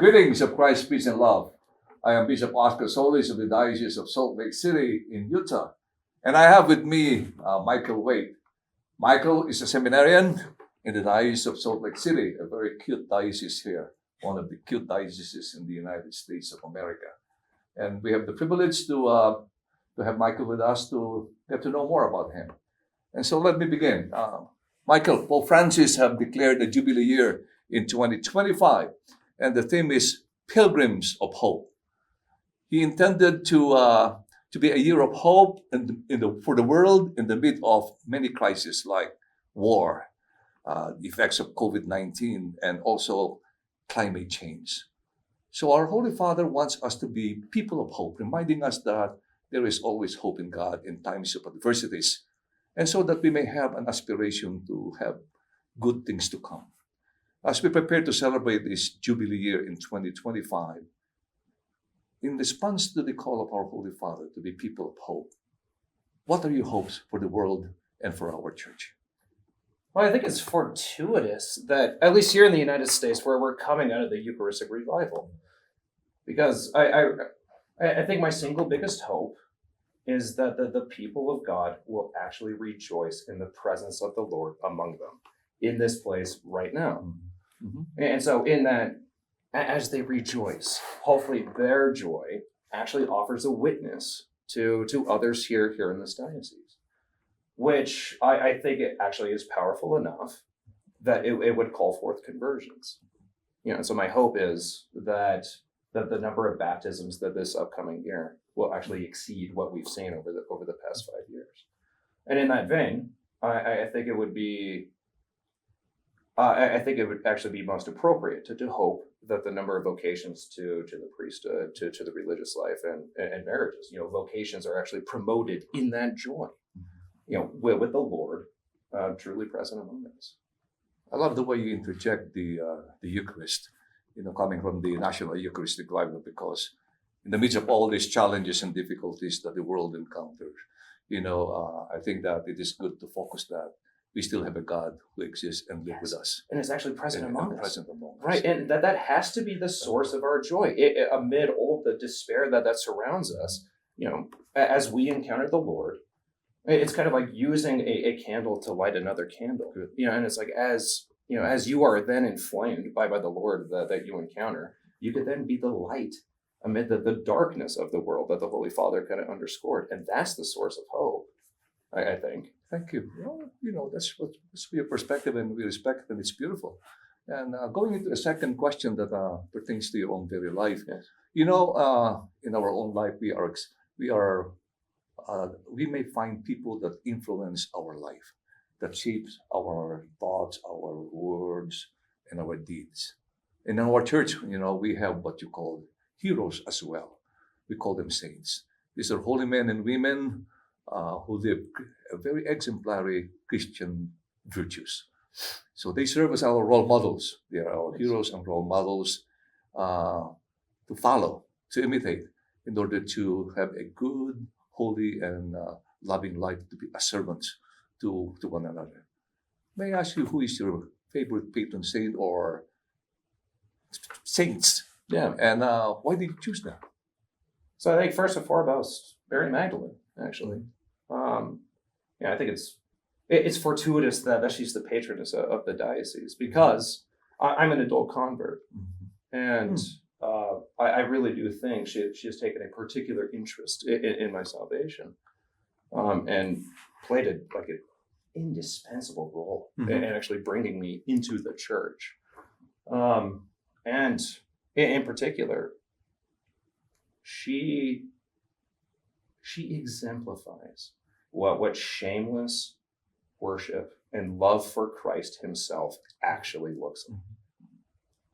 Greetings of Christ, peace, and love. I am Bishop Oscar Solis of the Diocese of Salt Lake City in Utah. And I have with me Michael Waite. Michael is a seminarian in the Diocese of Salt Lake City, a very cute diocese here, one of the cute dioceses in the United States of America. And we have the privilege to have Michael with us to get to know more about him. And so let me begin. Michael, Pope Francis have declared a Jubilee year in 2025, and the theme is Pilgrims of Hope. He intended to be a year of hope for the world in the midst of many crises like war, the effects of COVID-19, and also climate change. So our Holy Father wants us to be people of hope, reminding us that there is always hope in God in times of adversities, and so that we may have an aspiration to have good things to come. As we prepare to celebrate this Jubilee year in 2025, in response to the call of our Holy Father to be people of hope, what are your hopes for the world and for our church? Well, I think it's fortuitous that, at least here in the United States, where we're coming out of the Eucharistic revival, because I think my single biggest hope is that the people of God will actually rejoice in the presence of the Lord among them in this place right now. Mm-hmm. And so in that, as they rejoice, hopefully their joy actually offers a witness to others here in this diocese, which I think it actually is powerful enough that it would call forth conversions. So my hope is that the number of baptisms that this upcoming year will actually exceed what we've seen over the past 5 years. And in that vein, I think it would be I think it would actually be most appropriate to hope that the number of vocations to the priesthood, to the religious life and marriages, vocations are actually promoted in that joy, with the Lord truly present among us. I love the way you interject the Eucharist, coming from the National Eucharistic Bible, because in the midst of all these challenges and difficulties that the world encounters, I think that it is good to focus that we still have a God who exists and lives with us. And is actually present among us. Present among us. Right, and that has to be the source of our joy. Amid all the despair that surrounds us, as we encounter the Lord, it's kind of like using a candle to light another candle. And it's like as you are then inflamed by the Lord that you encounter, you could then be the light amid the darkness of the world that the Holy Father kind of underscored. And that's the source of hope, I think. Thank you. That's your perspective, and we respect it, and it's beautiful. And going into the second question that pertains to your own very life, yes. In our own life, we may find people that influence our life, that shapes our thoughts, our words, and our deeds. And in our church, we have what you call heroes as well. We call them saints. These are holy men and women who live very exemplary Christian virtues. So they serve as our role models. They are our heroes and role models to follow, to imitate, in order to have a good, holy, and loving life, to be a servant to one another. May I ask you, who is your favorite patron saint or saints? Yeah. And why did you choose them? So I think first and foremost, Mary Magdalene, actually. I think it's fortuitous that she's the patroness of the diocese, because I'm an adult convert, and I really do think she has taken a particular interest in my salvation, and played an indispensable role in actually bringing me into the church, and in particular, she exemplifies what shameless worship and love for Christ himself actually looks like.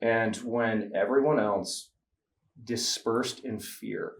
And when everyone else dispersed in fear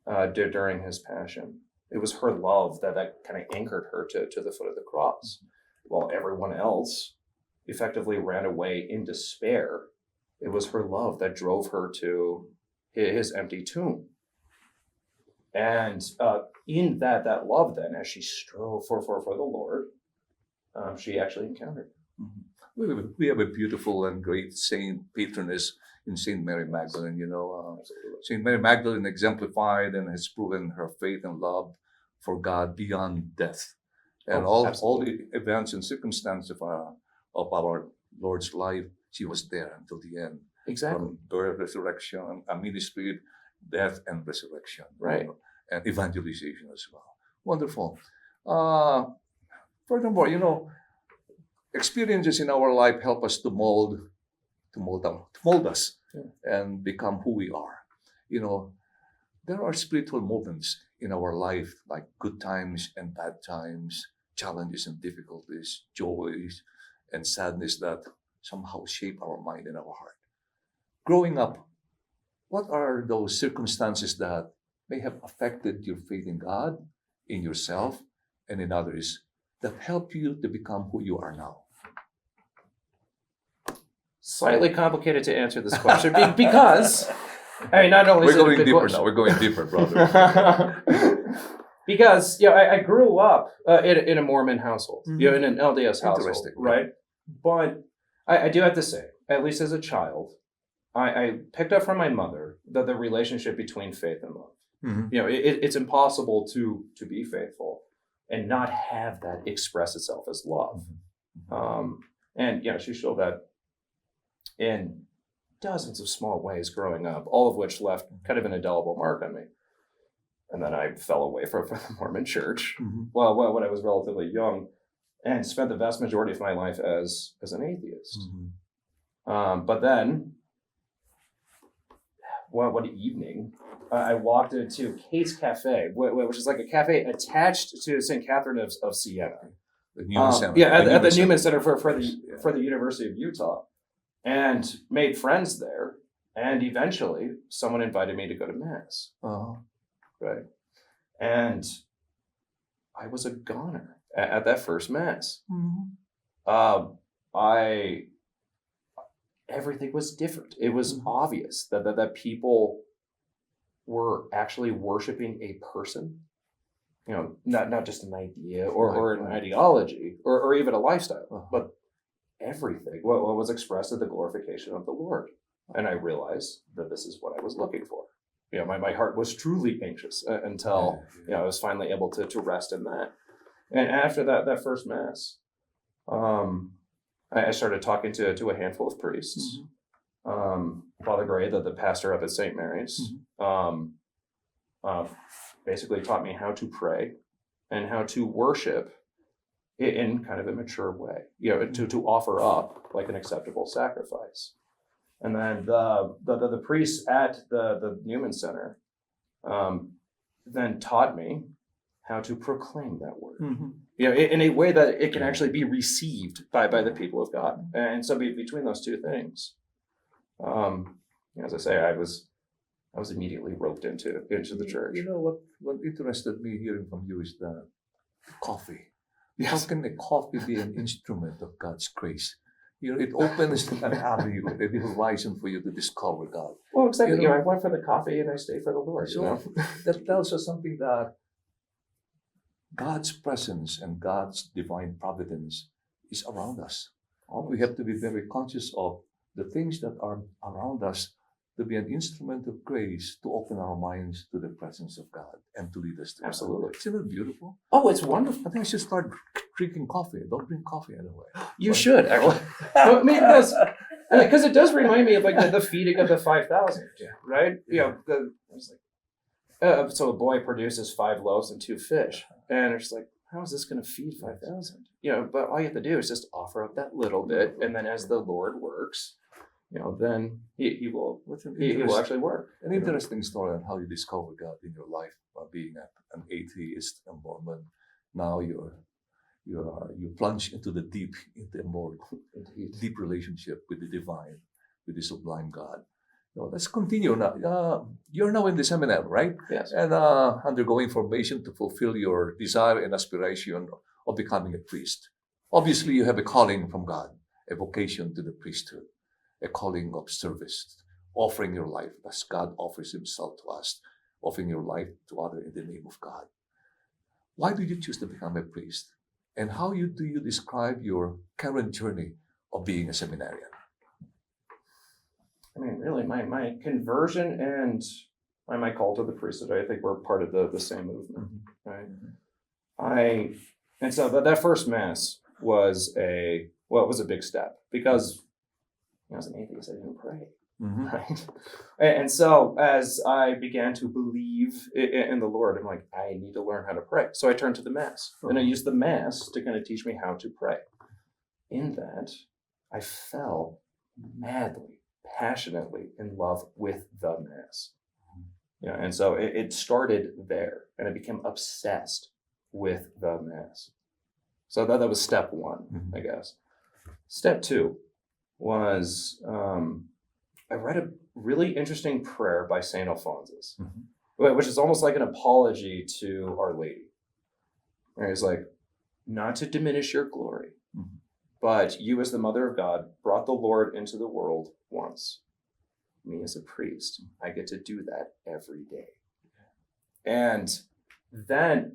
during his passion, it was her love that kind of anchored her to the foot of the cross, while everyone else effectively ran away in despair. It was her love that drove her to his empty tomb. And in that love, then, as she strove for the Lord, she actually encountered. We have a beautiful and great saint patroness in Saint Mary Magdalene. Saint Mary Magdalene exemplified and has proven her faith and love for God beyond death, and all the events and circumstances of our Lord's life. She was there until the end. Exactly. From birth, resurrection, a ministry, death, and resurrection. Right. And evangelization as well. Wonderful. Furthermore, experiences in our life help us to mold us and become who we are. There are spiritual moments in our life, like good times and bad times, challenges and difficulties, joys and sadness that somehow shape our mind and our heart. Growing up, what are those circumstances that may have affected your faith in God, in yourself, and in others that help you to become who you are now? Slightly complicated to answer this question because, not only We're is it a going big deeper question- now. We're going deeper, brother. Because I grew up in a Mormon household, in an LDS household, Interesting. right? But I do have to say, at least as a child, I picked up from my mother that the relationship between faith and love. Mhm. It's impossible to be faithful and not have that express itself as love. And she showed that in dozens of small ways growing up, all of which left kind of an indelible mark on me. And then I fell away from the Mormon church when I was relatively young, and spent the vast majority of my life as an atheist. But then, one evening, I walked into Kate's Cafe, which is like a cafe attached to St. Catherine of Siena. The Newman Center. At the Newman Center for the University of Utah, and made friends there. And eventually, someone invited me to go to Mass. Right. And I was a goner at that first Mass. Everything was different. It was obvious that people were actually worshiping a person, not just an idea or an ideology or even a lifestyle, but everything. What was expressed as the glorification of the Lord. And I realized that this is what I was looking for. My heart was truly anxious until I was finally able to rest in that. And after that first Mass, I started talking to a handful of priests. Father Gray, the pastor up at St. Mary's, basically taught me how to pray and how to worship in kind of a mature way, to offer up like an acceptable sacrifice. And then the priests at the Newman Center then taught me how to proclaim that word, in a way that it can actually be received by the people of God. And so between those two things, as I say, I was immediately roped into the church. What interested me hearing from you is the coffee. How can a coffee be an instrument of God's grace? It opens an avenue, a horizon for you to discover God. Well, exactly. I went for the coffee and I stayed for the Lord. So that tells us something, that God's presence and God's divine providence is around us. We have to be very conscious of the things that are around us, to be an instrument of grace, to open our minds to the presence of God and to lead us to Absolutely. God. Isn't it beautiful? Oh, it's wonderful. I think I should start drinking coffee. Don't drink coffee anyway. You should. Because it does remind me of like the feeding of the 5,000, right? So a boy produces 5 loaves and 2 fish, and it's like, how is this going to feed 5,000? But all you have to do is just offer up that little bit, and then as the Lord works, then he will actually work. An interesting story on how you discover God in your life, being an atheist, a Mormon. Now you plunge into the deep, into a more deep relationship with the divine, with the sublime God. Let's continue now. You're now in the seminary, right? Yes. And undergoing formation to fulfill your desire and aspiration of becoming a priest. Obviously, you have a calling from God, a vocation to the priesthood, a calling of service, offering your life as God offers himself to us, offering your life to others in the name of God. Why did you choose to become a priest? And how do you describe your current journey of being a seminarian? I mean, really, my conversion and my call to the priesthood, I think we're part of the same movement, right? And so that first mass was it was a big step because as an atheist, I didn't pray, right? And so as I began to believe in the Lord, I'm like, I need to learn how to pray. So I turned to the mass, and I used the mass to kind of teach me how to pray. In that, I fell madly, passionately in love with the mass. And so it started there, and I became obsessed with the mass. So that was step one, I guess. Step two was I read a really interesting prayer by St. Alphonsus, which is almost like an apology to Our Lady. And it's like, not to diminish your glory, but you as the Mother of God brought the Lord into the world once. Me as a priest, I get to do that every day. And that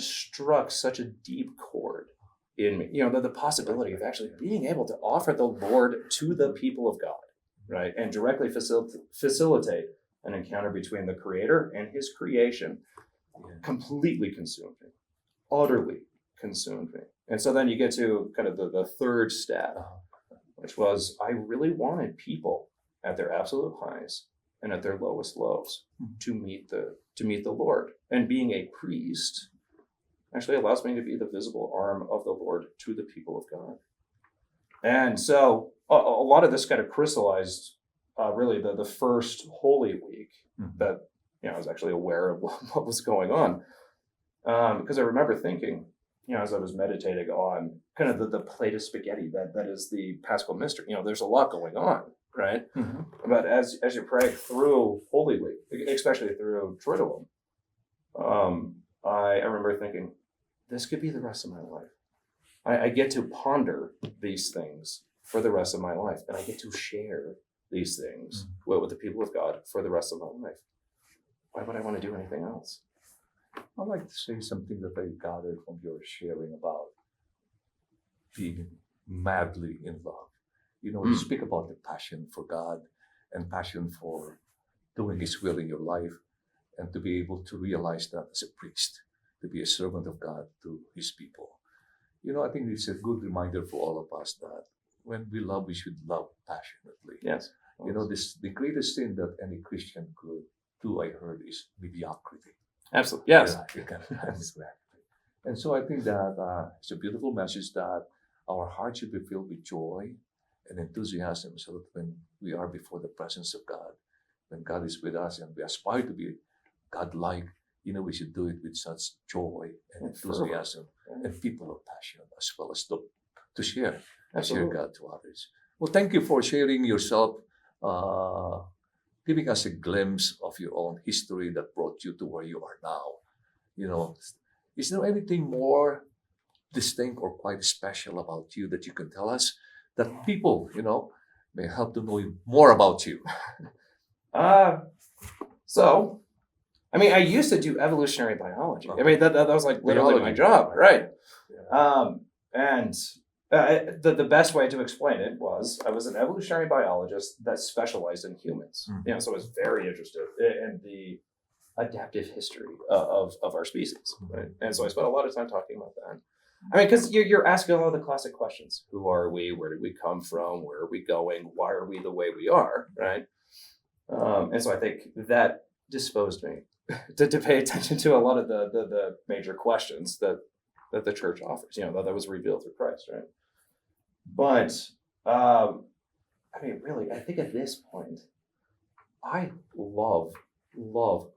struck such a deep chord in me, the possibility of actually being able to offer the Lord to the people of God, right? And directly facilitate an encounter between the Creator and his creation completely consumed me, utterly consumed me. And so then you get to kind of the third step, which was I really wanted people at their absolute highs and at their lowest lows to meet the Lord. And being a priest actually allows me to be the visible arm of the Lord to the people of God. And so a lot of this kind of crystallized really the first Holy Week that I was actually aware of what was going on. Because I remember thinking, as I was meditating on kind of the plate of spaghetti that is the Paschal Mystery, there's a lot going on, right? But as you pray through Holy Week, especially through Triduum, I remember thinking, this could be the rest of my life. I get to ponder these things for the rest of my life, and I get to share these things with the people of God for the rest of my life. Why would I want to do anything else? I'd like to say something that I gathered from your sharing about being madly in love. You speak about the passion for God and passion for doing His will in your life, and to be able to realize that as a priest, to be a servant of God to His people. I think it's a good reminder for all of us that when we love, we should love passionately. Yes. The greatest sin that any Christian could do, I heard, is mediocrity. Absolutely. Yes. And so I think that it's a beautiful message that our hearts should be filled with joy and enthusiasm, so that when we are before the presence of God, when God is with us and we aspire to be God-like, we should do it with such joy and enthusiasm and people of passion, as well as to share God to others. Well, thank you for sharing yourself, giving us a glimpse of your own history that brought you to where you are now. Is there anything more distinct or quite special about you that you can tell us that people, may help to know more about you? So, I used to do evolutionary biology. That was like literally my job, right? And the best way to explain it was I was an evolutionary biologist that specialized in humans. So I was very interested in the adaptive history of our species, right? And so I spent a lot of time talking about that. Because you're asking all the classic questions: who are we? Where did we come from? Where are we going? Why are we the way we are? Right? And so I think that disposed me to pay attention to a lot of the major questions that the church offers. That was revealed through Christ, right? But really, I think at this point, I love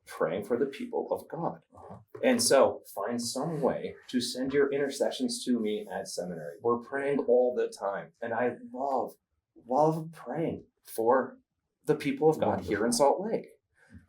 praying for the people of God. And so find some way to send your intercessions to me at seminary. We're praying all the time. And I love praying for the people of God here in Salt Lake.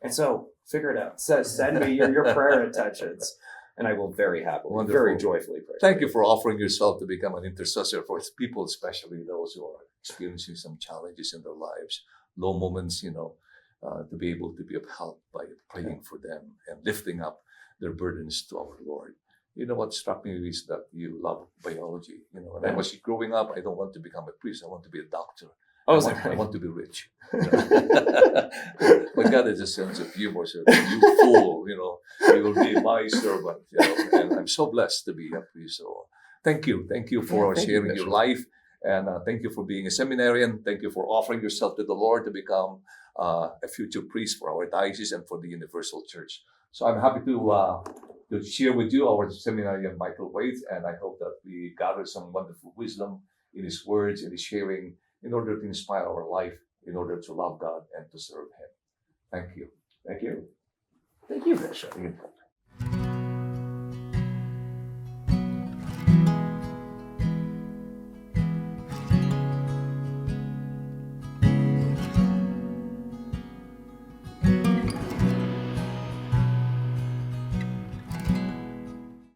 And so figure it out. Send me your prayer intentions. And I will very happily, very joyfully pray. Thank you for offering yourself to become an intercessor for people, especially those who are experiencing some challenges in their lives, low moments, to be able to be of help by praying for them and lifting up their burdens to our Lord. You know what struck me is that you love biology. You know, when I was growing up, I don't want to become a priest. I want to be a doctor. Oh, I want to be rich. But God has a sense of humor. So you fool, you know, you will be my servant. You know, and I'm so blessed to be a priest. So thank you for thank you, sharing your Bishop. life, and thank you for being a seminarian. Thank you for offering yourself to the Lord to become a future priest for our diocese and for the Universal Church. So I'm happy to share with you our seminarian Michael Waite, and I hope that we gather some wonderful wisdom in his words, in his sharing, in order to inspire our life, in order to love God and to serve Him. Thank you. Thank you. Thank you, Bishop. Thank you.